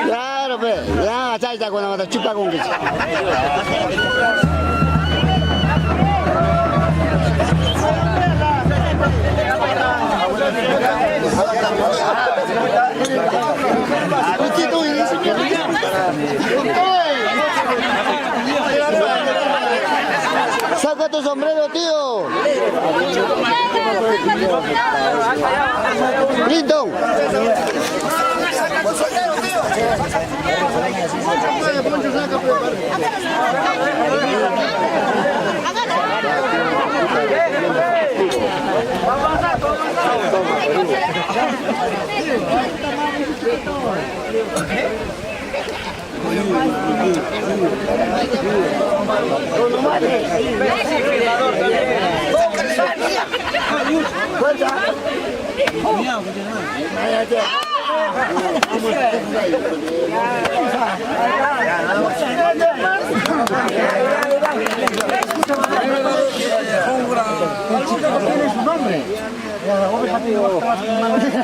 Claro, pues, ya, chaita, cuando te chupa con que. Saca tu sombrero, tío. Clinton.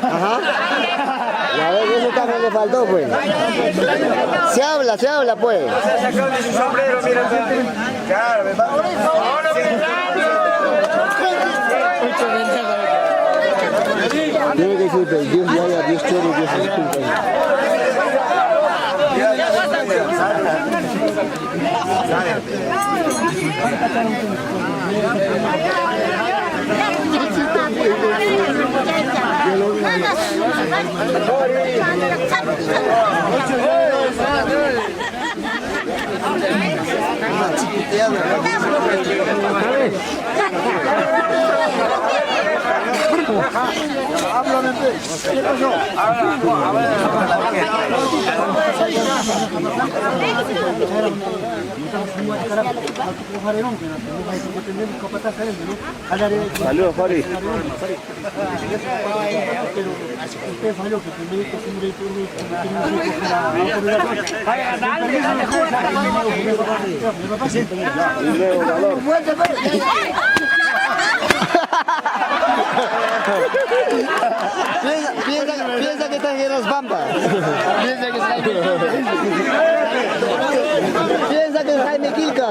Ajá. Ya ves, eso también le faltó, pues. Se habla, pues. Sacando su sombrero, mira. Claro, Tiene que decir, pues, Dios ya, Dios quiere, Dios escucha. Saludos, Fari. Piensa que estás en las Bambas. Piensa que es Jaime Quilca.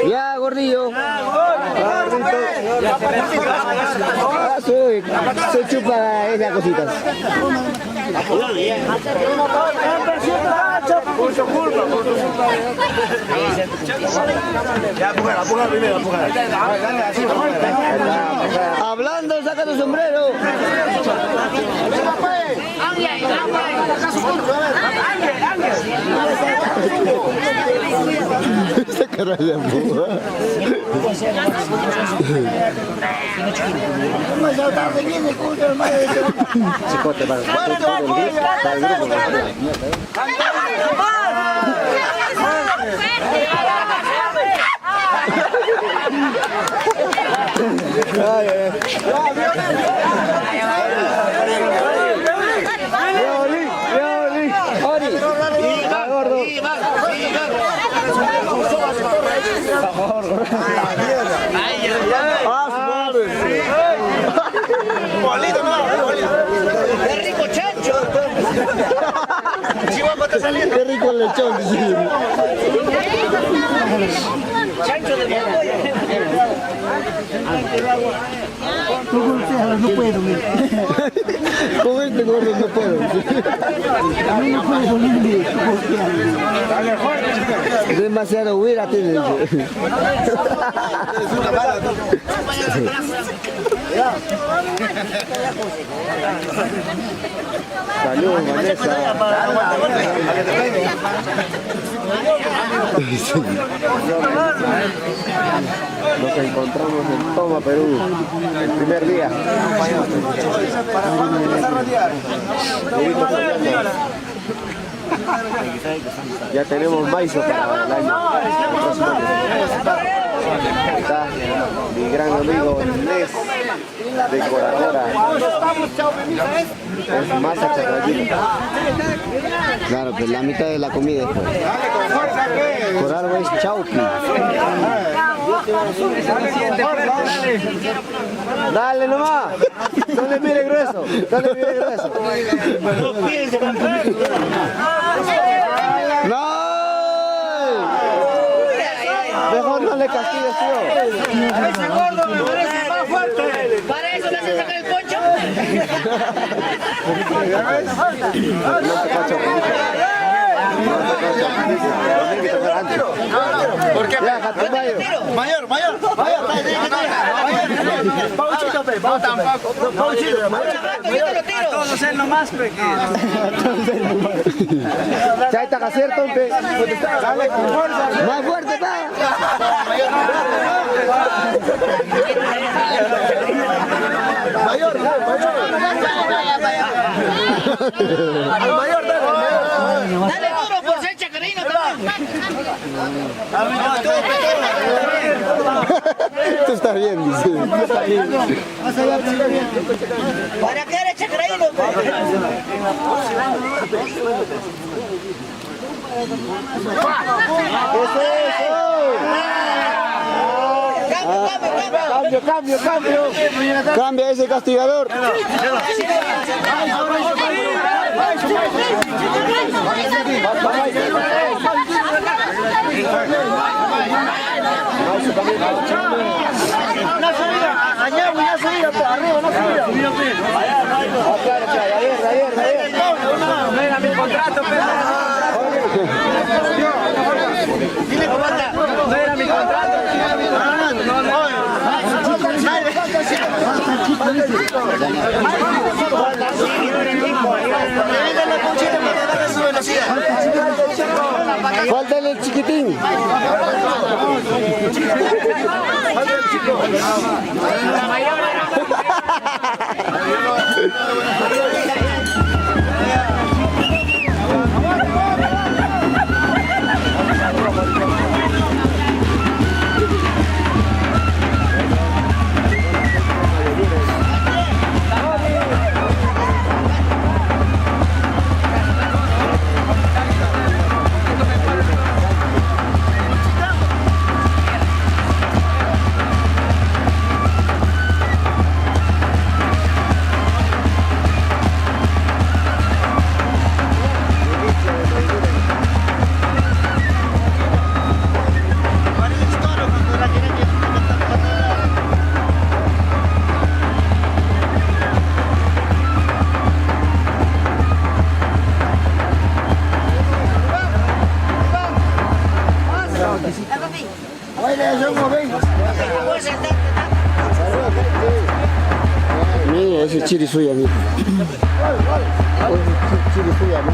Ya, gordillo. Soy chupa esas cositas. Hablando, saca tu sombrero. Esta cara de amor. Chicote para ¡Qué rico chancho! Qué rico el lechón, dice. Chancho de No puedo, mira. Con este gordo no puedo. A mí no puedo dormir. Demasiado huira tiene. Saludos, Vanessa. Nos encontramos en Toma, Perú, el primer día. Ya tenemos maizo para el año. Está mi gran amigo Inés, decoradora. Es masa chacrayita. Claro, pues la mitad de la comida. Por algo es chauqui. Dale nomás. No le mire grueso. No le mire grueso. ¡No! Mejor no le castigues, tío. A ese gordo me parece más fuerte. ¿Para eso le hace sacar el poncho? No te cacho. ¿Por qué? Mayor. Pauchito, pe. Pauchito. Yo te lo tiro. Todos él nomás, pe. Chaita, que acierto, pe. Dale con fuerza. Más fuerte, pa. Mayor. Dale duro por ser chacarino también. Tú estás bien, dice. ¿Para qué eres chacarino? Cambio. Cambia ese castigador. Una subida, arriba, una subida. Mira mi contrato, pe. Dile cómo anda. No era mi contrato. Falta el chiquitín. La mayor. Mira, ese chiri suya, mira. Ese chiri suya, ¿no?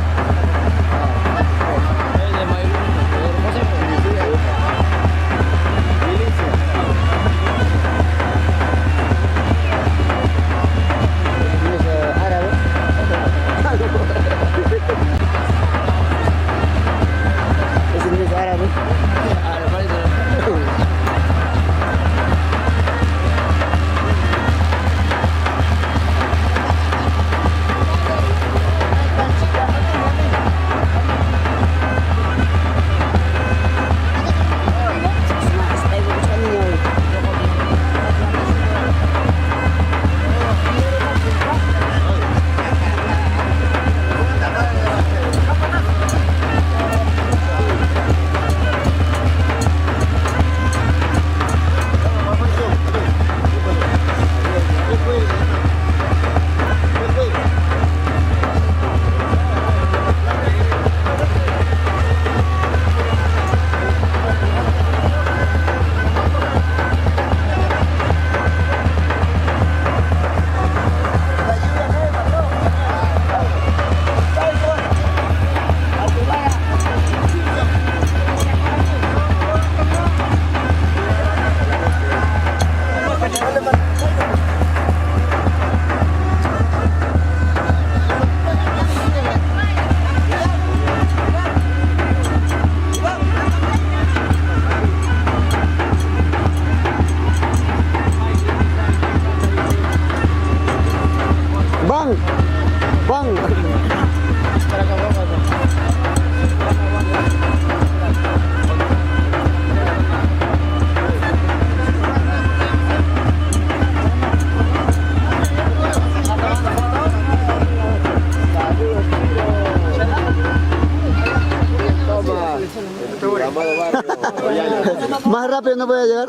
Más rápido no puede llegar.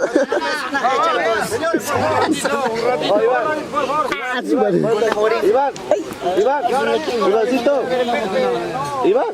Ah, sí, vale. Iván, Ivancito, Iván.